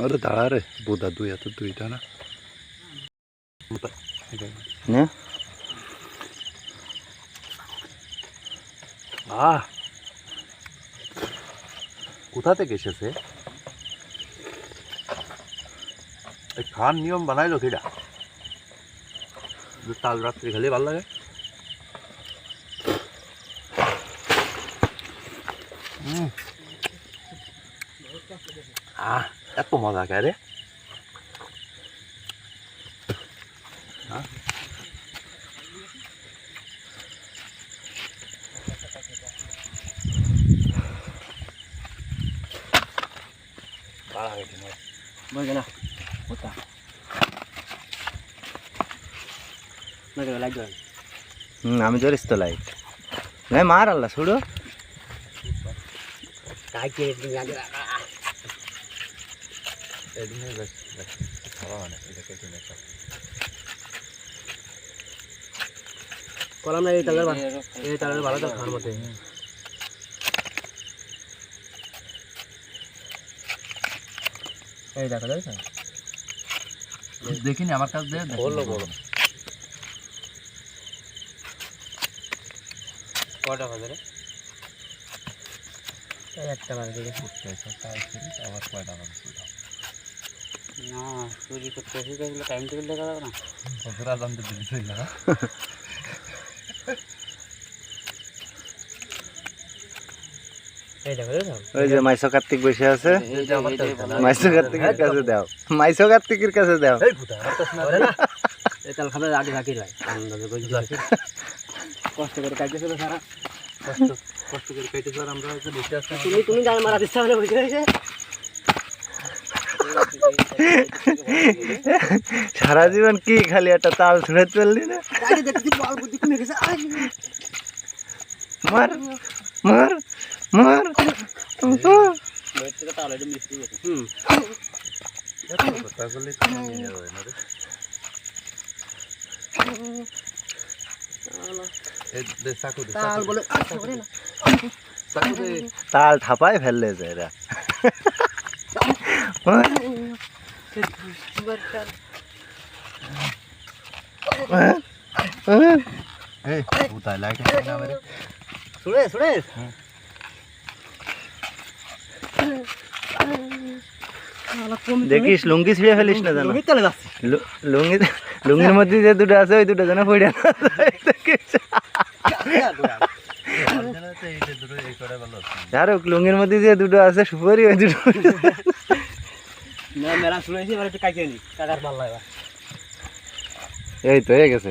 अरे दाड़ा रे बोधा दुई तो दुईटा ना কোথা থেকে এসেছে খান নিয়ম বানাইলো কিডা তাল রাত্রি খেলে ভালো লাগে এত মজা কে রে আমি জোরিস তো লাইট নাই মার আল্লাহ ছুড়ো কলাম না এই তালের ভালো তাল খাওয়ার মধ্যে এই দেখা যাচ্ছে দেখিনি আমার কাছে দে বলো বলো কয়টা বাজে রে এই একটা বাজে দেখো আবার কয়টা বাজে না চুরি করতে এসে টাইম টেবিল দেখা যাবে না কতটা জানতে দিচ্ছিল না ওই যে মাইসো কার্তিক বসে আছে মাইসো কার্তিকের কাছে দাও মাইসো কার্তিকের কাছে দাও এই তাল খাবে আগে রাখি ভাই কষ্ট করে কাটতেছে তো সারা কষ্ট করে কাটতেছে আর আমরা একটু বসে আছি তুমি গান মারা দিছ তাহলে বসে রইছে সারা জীবন কি খালি একটা তাল ছুঁড়ে চললি না আগে দেখছি বল বুদ্ধি কমে গেছে মার মার মার থেকে তাল এটা মিষ্টি গেছে এত কথা বললে তো নিয়ে যাবে না রে এই দে সাকু দে তাল বলে করে না সাকু দে তাল থাপায় ফেললে যে এরা এই উতাই লাইট না মেরে सुने सुने দেখিস লুঙ্গি ছিঁড়ে ফেলিস না জানো লুঙ্গি লুঙ্গির মধ্যে যে দুটো আছে ওই দুটো যেন পড়ে না আর লুঙ্গির মধ্যে যে দুটো আছে সুপারি ওই দুটো মেরা শুনেছি এবার একটু কাটিয়ে নি কাটার ভালো লাগে এই তো হয়ে গেছে